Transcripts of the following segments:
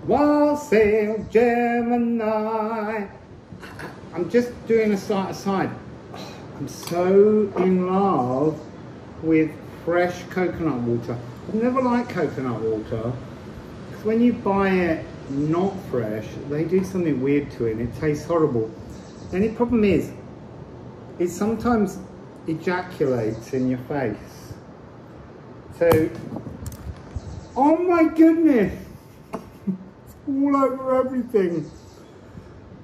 Wassail, Gemini. I'm just doing a slight aside. I'm so in love with fresh coconut water. I've never liked coconut water because when you buy it not fresh, they do something weird to it and it tastes horrible. The only problem is, it sometimes ejaculates in your face. So, oh my goodness, it's all over everything.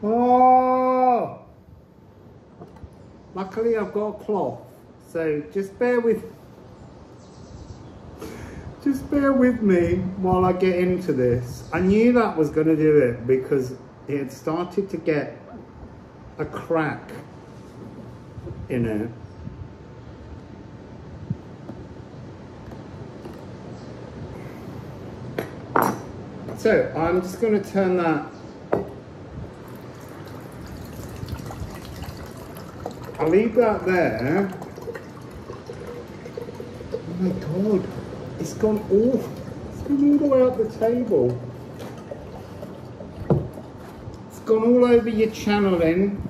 Oh, luckily I've got a cloth, so just bear with me while I get into this. I knew that was going to do it because it had started to get a crack in it. So I'm just going to turn that. I'll leave that there. Oh my God, it's gone all the way up the table. It's gone all over your channeling.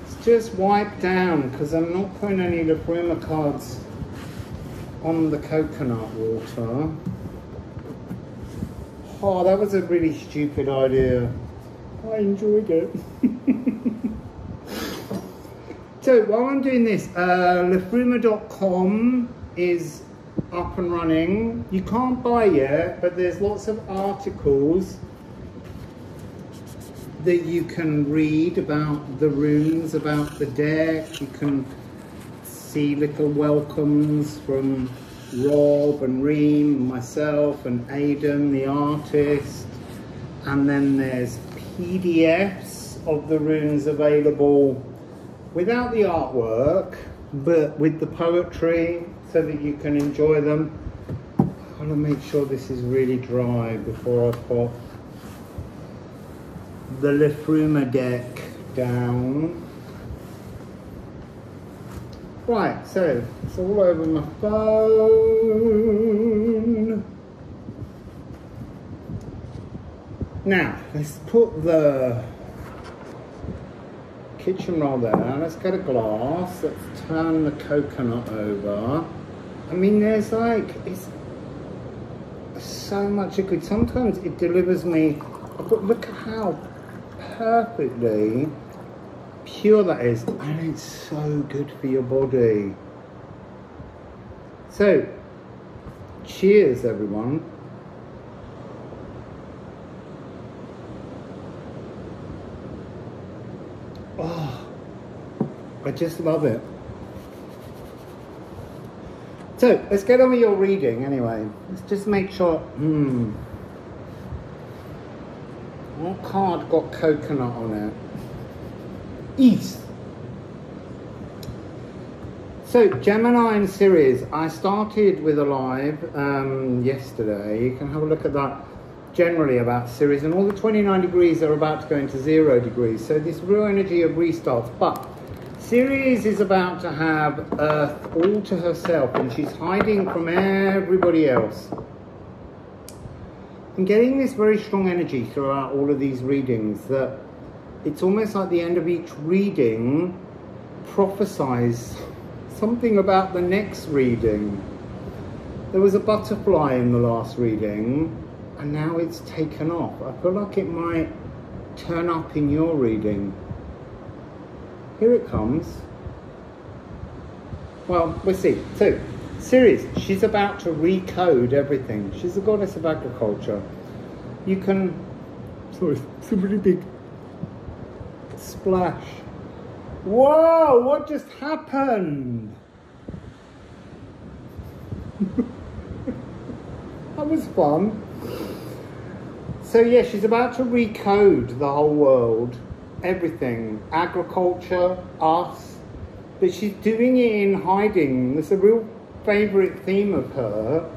It's just wiped down because I'm not putting any Liffruma cards on the coconut water. Oh, that was a really stupid idea. I enjoyed it. So while I'm doing this, Liffruma.com is up and running. You can't buy yet, but there's lots of articles that you can read about the runes, about the deck. You can see little welcomes from Rob and Reem, myself and Aidan, the artist. And then there's PDFs of the runes available without the artwork, but with the poetry so that you can enjoy them. I want to make sure this is really dry before I put the Liffruma deck down. Right, so it's all over my phone. Now, let's put the kitchen roll there. Let's get a glass. Let's turn the coconut over. I mean, there's like, it's so much liquid. Sometimes it delivers me, but look at how perfectly pure that is, and it's so good for your body. So, cheers everyone. Oh, I just love it. So, let's get on with your reading anyway. Let's just make sure, what card got coconut on it? East. So Gemini and Ceres, I started with a live yesterday. You can have a look at that generally about Ceres, and all the 29 degrees are about to go into 0 degrees. So this real energy of restarts. But Ceres is about to have Earth all to herself, and she's hiding from everybody else. I'm getting this very strong energy throughout all of these readings that it's almost like the end of each reading prophesies something about the next reading. There was a butterfly in the last reading, and now it's taken off. I feel like it might turn up in your reading. Here it comes. Well, we'll see. So, Ceres, she's about to recode everything. She's the goddess of agriculture. You can... Sorry, it's a really big splash. Whoa, what just happened? That was fun. So yeah, she's about to recode the whole world, everything, agriculture, us, but she's doing it in hiding. There's a real favourite theme of her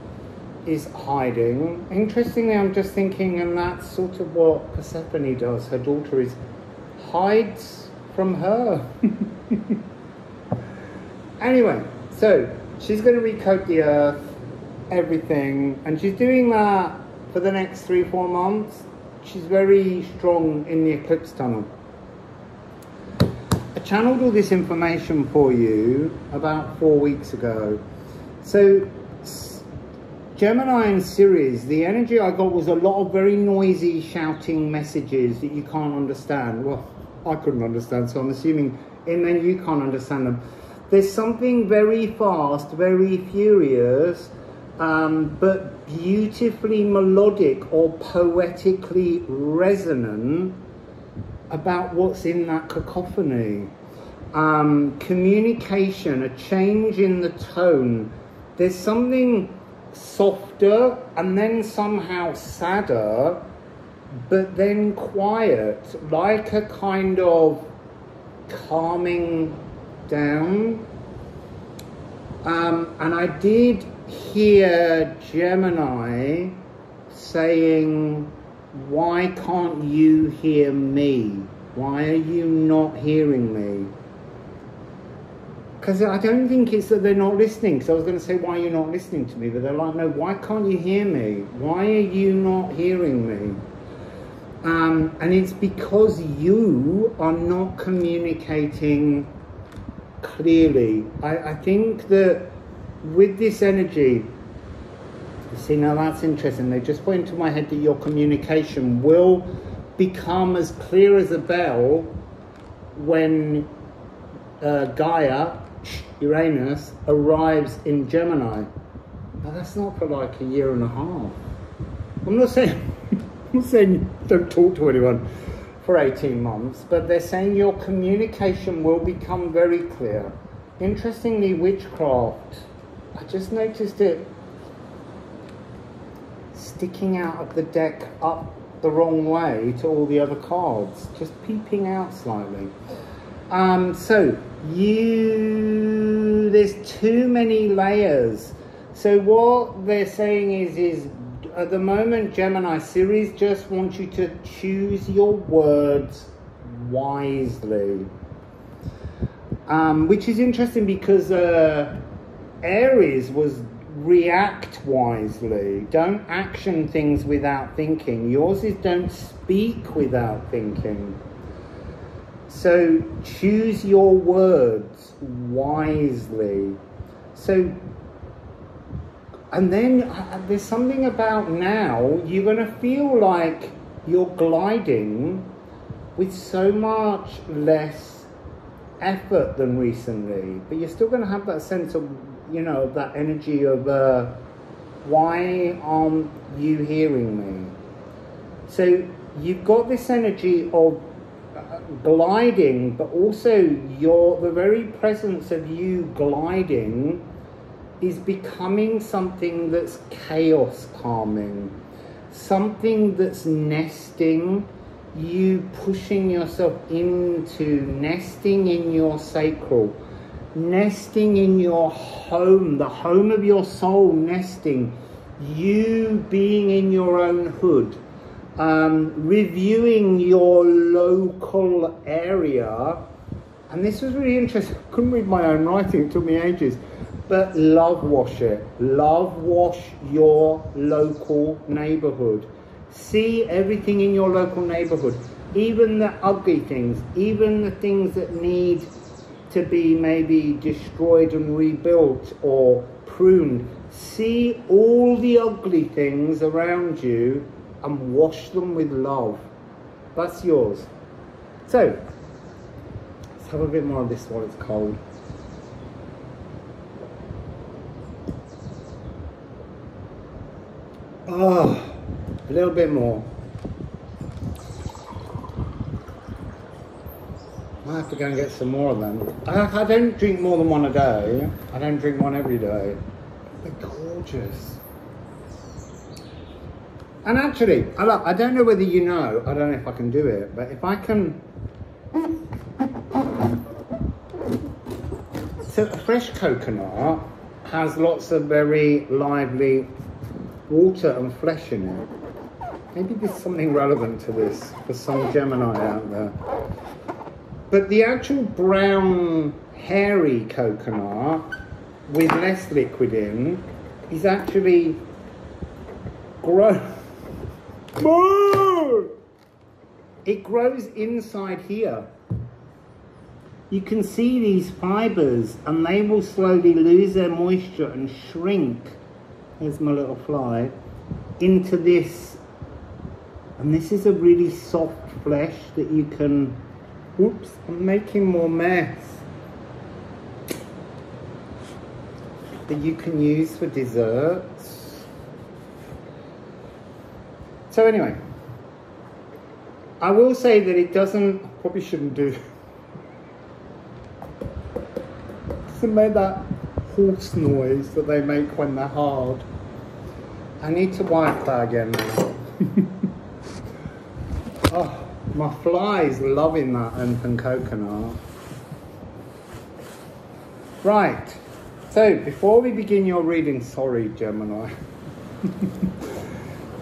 is hiding. Interestingly, I'm just thinking, and that's sort of what Persephone does. Her daughter is hides from her. Anyway, so she's going to recode the earth. everything, and she's doing that for the next 3-4 months. She's very strong in the eclipse tunnel. I channeled all this information for you about 4 weeks ago. So Gemini and Ceres, the energy I got was a lot of very noisy shouting messages that you can't understand. Well, I couldn't understand, so I'm assuming and then you can't understand them. There's something very fast, very furious, but beautifully melodic or poetically resonant about what's in that cacophony. Communication, a change in the tone. There's something softer and then somehow sadder, but then quiet, like a kind of calming down. And I did hear Gemini saying, why can't you hear me? Why are you not hearing me? Because I don't think it's that they're not listening. Because I was going to say, why are you not listening to me? But they're like, no, why can't you hear me? Why are you not hearing me? And it's because you are not communicating clearly. I think that with this energy, you see, now that's interesting. They just put into my head that your communication will become as clear as a bell when Gaia, Uranus, arrives in Gemini. Now that's not for like a year and a half. I'm not saying don't talk to anyone for 18 months, but they're saying your communication will become very clear. Interestingly, witchcraft, I just noticed it sticking out of the deck up the wrong way to all the other cards, just peeping out slightly. So there's too many layers. So what they're saying is at the moment, Gemini, Ceres just wants you to choose your words wisely. Which is interesting because Aries was react wisely. Don't action things without thinking. Yours is don't speak without thinking. So choose your words wisely. So, and then there's something about now, you're going to feel like you're gliding with so much less effort than recently, but you're still going to have that sense of, you know, that energy of why aren't you hearing me? So you've got this energy of gliding, but also the very presence of you gliding is becoming something that's chaos calming, something that's nesting, you pushing yourself into nesting in your sacral, nesting in your home, the home of your soul, nesting, you being in your own hood, reviewing your local area. And this was really interesting. I couldn't read my own writing, it took me ages. But love wash it. Love wash your local neighborhood. See everything in your local neighborhood, even the ugly things, even the things that need to be maybe destroyed and rebuilt or pruned. See all the ugly things around you and wash them with love. That's yours. So, let's have a bit more of this while it's cold. Oh, a little bit more. I have to go and get some more of them. I don't drink more than one a day. I don't drink one every day. They're gorgeous. And actually, I don't know whether you know, I don't know if I can do it, but if I can... So a fresh coconut has lots of very lively water and flesh in it. Maybe there's something relevant to this for some Gemini out there. But the actual brown, hairy coconut with less liquid in is actually grown. It grows inside here. You can see these fibres, and they will slowly lose their moisture and shrink. Here's my little fly. Into this. And this is a really soft flesh that you can... Whoops, I'm making more mess. That you can use for desserts. So anyway, I will say that it doesn't... Probably shouldn't do... Doesn't make that horse noise that they make when they're hard. I need to wipe that again now. Oh, my fly's loving that open coconut. Right, so before we begin your reading, sorry Gemini.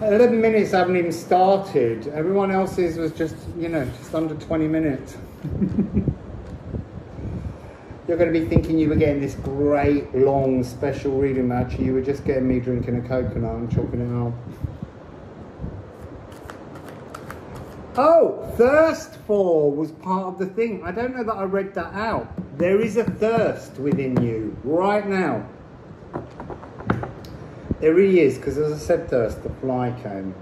11 minutes haven't even started. Everyone else's was just, you know, just under 20 minutes. You're going to be thinking you were getting this great, long, special reading match. You were just getting me drinking a coconut and chopping it up. Oh, thirst for was part of the thing. I don't know that I read that out. There is a thirst within you right now. There really is, because as I said thirst, the fly came.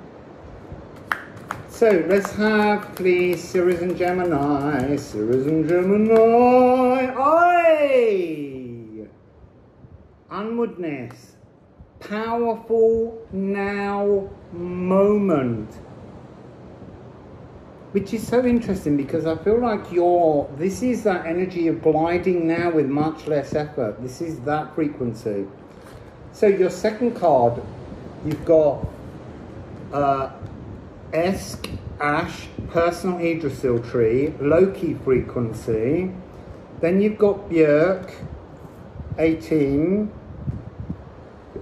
So let's have, please, Ceres and Gemini. Ceres and Gemini. Oi! Unwoodness. Powerful now moment. Which is so interesting because I feel like this is that energy of gliding now with much less effort. This is that frequency. So your second card, you've got Esk, Ash, Personal Yggdrasil Tree, Loki frequency. Then you've got Björk, 18.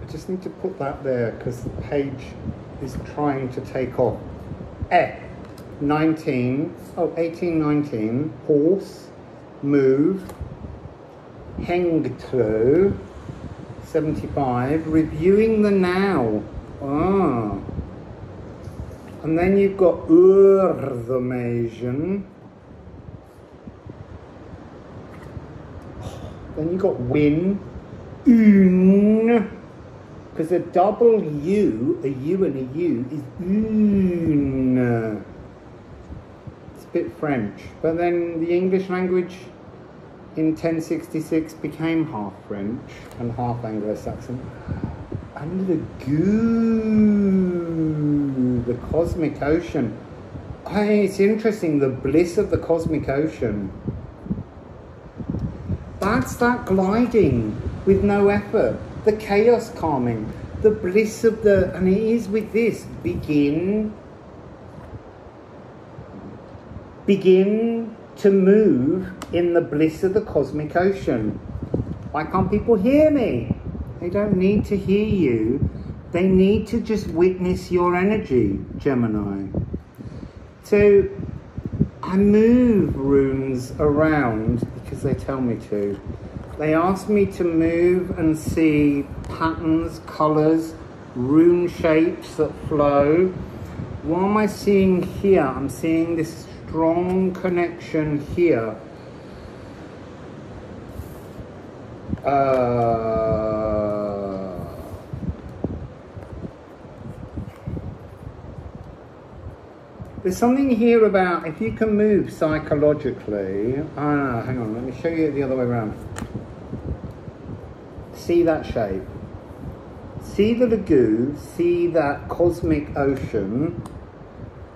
I just need to put that there because the page is trying to take off. 19, 18, 19, Horse, Move, Hengtlo, 75, Reviewing the Now. And then you've got Urthomasian. Then you've got Win, Un, because a double U, a U and a U is Un. Bit French, but then the English language in 1066 became half French and half Anglo-Saxon. And the goo, the cosmic ocean. It's interesting, the bliss of the cosmic ocean. That's that gliding with no effort, the chaos calming, the bliss of the, and it is with this, begin to move in the bliss of the cosmic ocean. Why can't people hear me? They don't need to hear you. They need to just witness your energy, Gemini. So I move runes around because they tell me to. They ask me to move and see patterns, colours, rune shapes that flow. What am I seeing here? I'm seeing this strong connection here. There's something here about if you can move psychologically. Hang on, let me show you the other way around. See that shape. See the lagoon, see that cosmic ocean.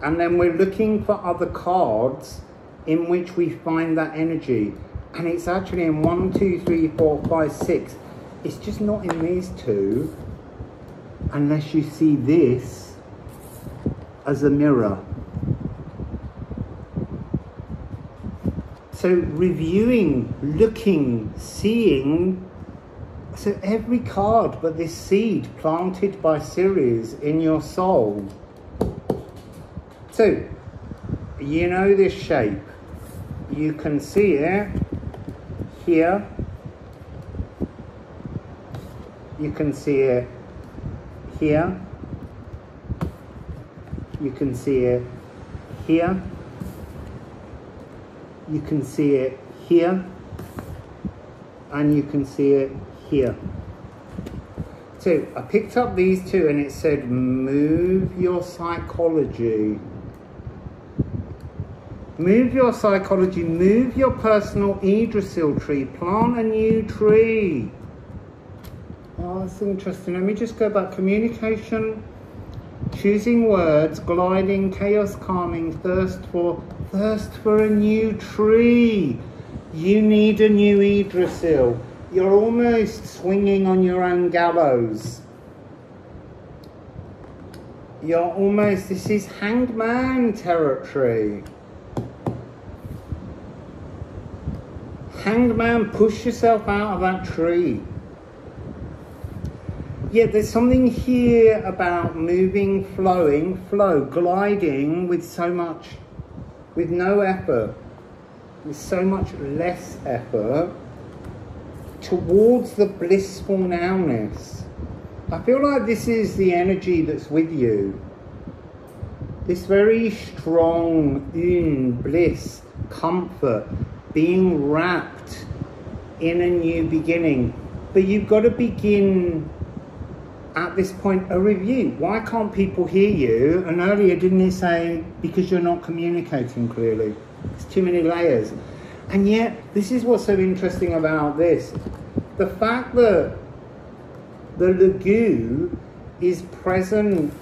And then we're looking for other cards in which we find that energy. And it's actually in 1, 2, 3, 4, 5, 6. It's just not in these two unless you see this as a mirror. So reviewing, looking, seeing. So every card but this seed planted by Ceres in your soul. So, you know this shape. You can see it here. You can see it here. You can see it here. You can see it here. And you can see it here. So I picked up these two and it said, move your psychology. Move your psychology, move your personal Yggdrasil tree, plant a new tree. Oh, that's interesting. Let me just go back. Communication, choosing words, gliding, chaos calming, thirst for a new tree. You need a new Yggdrasil. You're almost swinging on your own gallows. You're almost, this is Hanged Man territory. Hanged Man, push yourself out of that tree. Yeah, there's something here about moving, flowing, gliding with so much, with no effort, with so much less effort, towards the blissful nowness. I feel like this is the energy that's with you. This very strong bliss, comfort, being wrapped in a new beginning. But you've got to begin at this point a review. Why can't people hear you? And earlier, didn't he say, because you're not communicating clearly? There's too many layers. And yet, this is what's so interesting about this. The fact that the Lagoon is present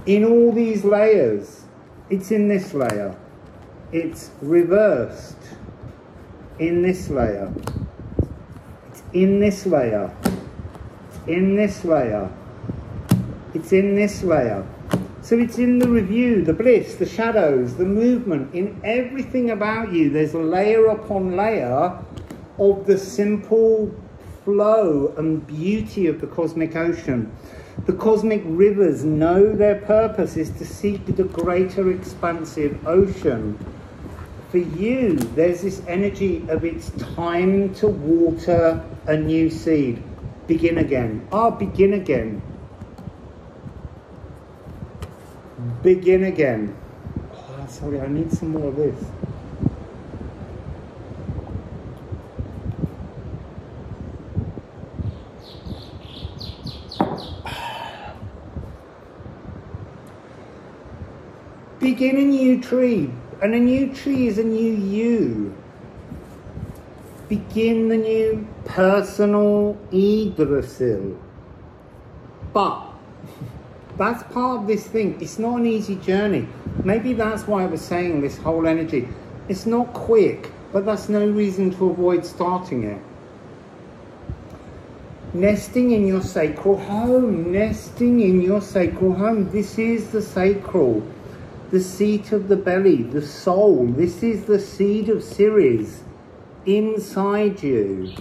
in all these layers. It's in this layer. It's reversed in this layer. It's in this layer. It's in this layer. It's in this layer. So it's in the review, the bliss, the shadows, the movement, in everything about you. There's layer upon layer of the simple flow and beauty of the cosmic ocean. The cosmic rivers know their purpose is to seek the greater expansive ocean. For you, there's this energy of it's time to water a new seed. Begin again. Begin again. Begin again. Oh, sorry, I need some more of this. Begin a new tree. And a new tree is a new you. Begin the new personal Yggdrasil. But that's part of this thing. It's not an easy journey. Maybe that's why I was saying this whole energy. It's not quick, but that's no reason to avoid starting it. Nesting in your sacral home. Nesting in your sacral home. This is the sacral. The seat of the belly, the soul. This is the seed of Ceres inside you.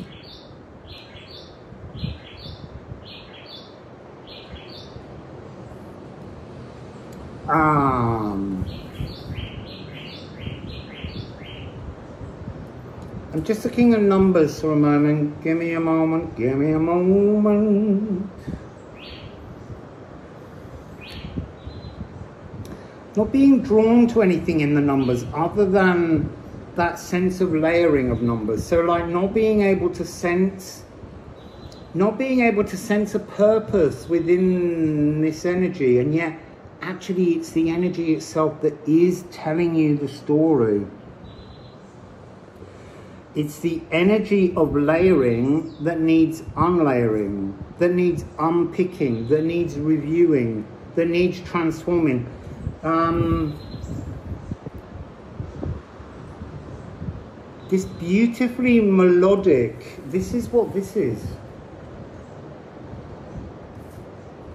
I'm just looking at numbers for a moment. Give me a moment. Give me a moment. Not being drawn to anything in the numbers other than that sense of layering of numbers. So like not being able to sense a purpose within this energy, and yet actually it's the energy itself that is telling you the story. It's the energy of layering that needs unlayering, that needs unpicking, that needs reviewing, that needs transforming. This beautifully melodic, this is what this is.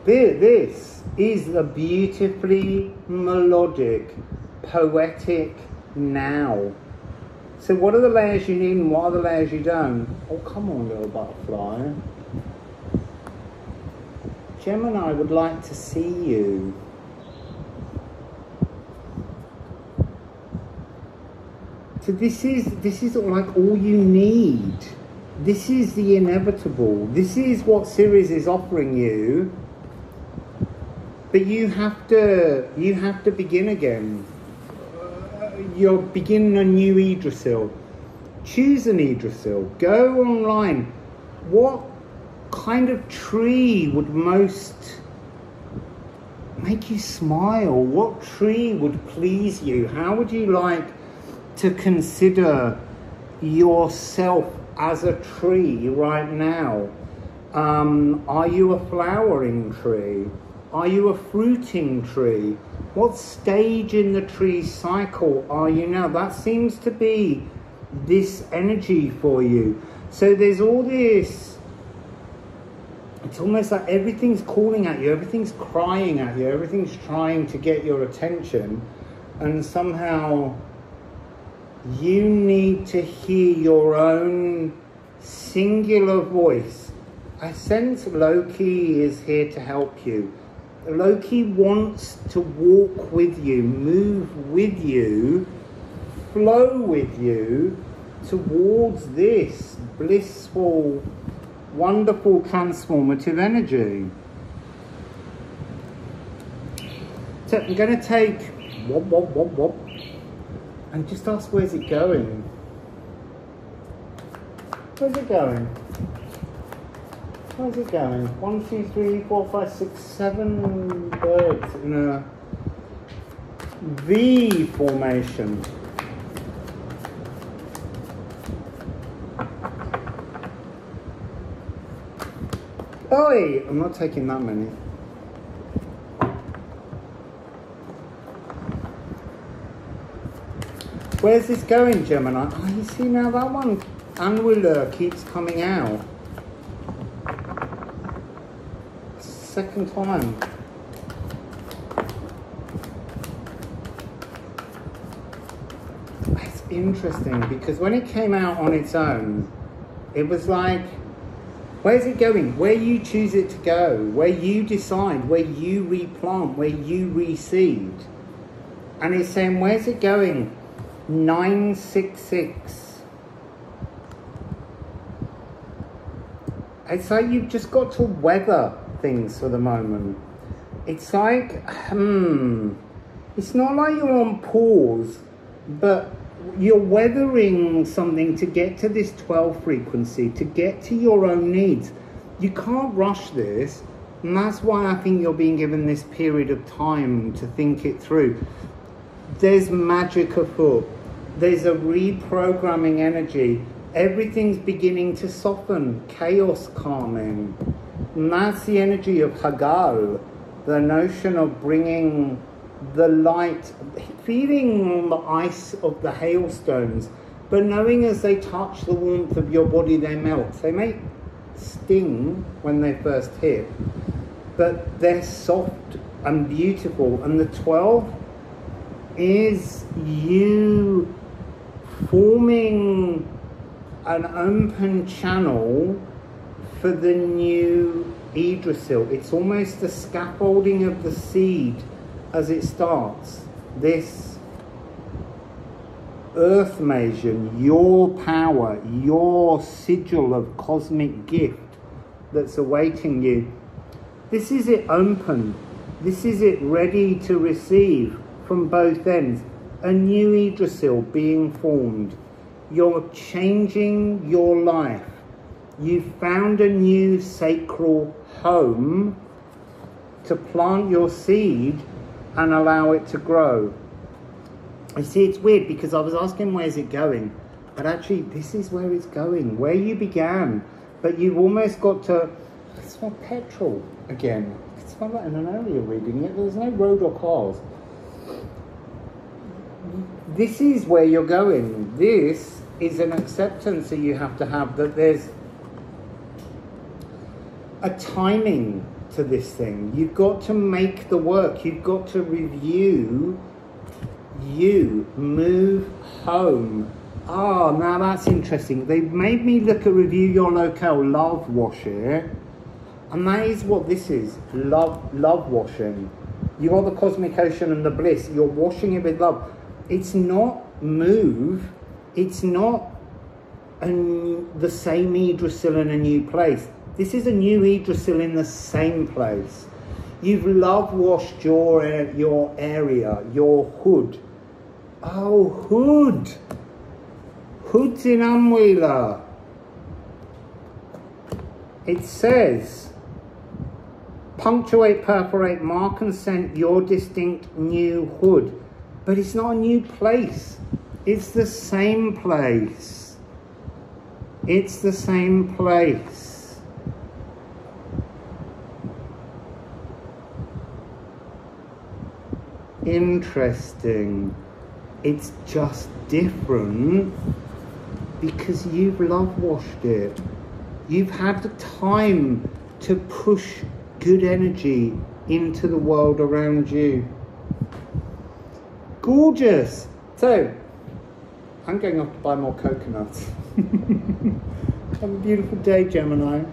This is a beautifully melodic, poetic now. So what are the layers you need and what are the layers you don't? Oh, come on, little butterfly. Gemini would like to see you. So this is like all you need. This is the inevitable. This is what Ceres is offering you. But you have to begin again. You're beginning a new Yggdrasil. Choose an Yggdrasil. Go online. What kind of tree would most make you smile? What tree would please you? How would you like to consider yourself as a tree right now? Are you a flowering tree? Are you a fruiting tree? What stage in the tree cycle are you now? That seems to be this energy for you. So there's all this, it's almost like everything's calling at you, everything's crying at you, everything's trying to get your attention, and somehow you need to hear your own singular voice. I sense Loki is here to help you. Loki wants to walk with you, move with you, flow with you towards this blissful, wonderful, transformative energy. So I'm going to take and just ask, where's it going? Where's it going? Where's it going? 1, 2, 3, 4, 5, 6, 7 birds in a V formation. Oi! I'm not taking that many. Where's this going, Gemini? Oh, you see now that one annular keeps coming out. Second time. It's interesting because when it came out on its own, it was like, where's it going? Where you choose it to go, where you decide, where you replant, where you reseed. And it's saying, where's it going? 966. It's like you've just got to weather things for the moment. It's like, it's not like you're on pause, but you're weathering something to get to this 12 frequency, to get to your own needs. You can't rush this, and that's why I think you're being given this period of time to think it through. There's magic afoot. There's a reprogramming energy. Everything's beginning to soften, chaos calming. And that's the energy of Hagal, the notion of bringing the light, feeling the ice of the hailstones, but knowing as they touch the warmth of your body, they melt. They may sting when they first hit, but they're soft and beautiful. And the 12 is you forming an open channel for the new Yggdrasil. It's almost the scaffolding of the seed as it starts. This earth masion, your power, your sigil of cosmic gift that's awaiting you. This is it open. This is it ready to receive from both ends. A new Yggdrasil being formed. You're changing your life. You've found a new sacral home to plant your seed and allow it to grow. You see, it's weird because I was asking where's it going, but actually this is where it's going, where you began. But you've almost got to, it's smell petrol again. I could smell that in an earlier reading. There's no road or cars. This is where you're going. This is an acceptance that you have to have, that there's a timing to this thing. You've got to make the work. You've got to review. You move home. Ah, now that's interesting. They've made me look at review your locale, love wash it. And that is what this is. Love washing. You are the cosmic ocean and the bliss. You're washing it with love. It's not move. It's not the same Yggdrasil in a new place. This is a new Yggdrasil in the same place. You've love washed your area, your hood. Oh, hood. Hood's in Unwheeler. It says, punctuate, perforate, mark and scent your distinct new hood. But it's not a new place. It's the same place. It's the same place. Interesting. It's just different because you've love washed it. You've had the time to push good energy into the world around you. Gorgeous. So, I'm going off to buy more coconuts. Have a beautiful day, Gemini.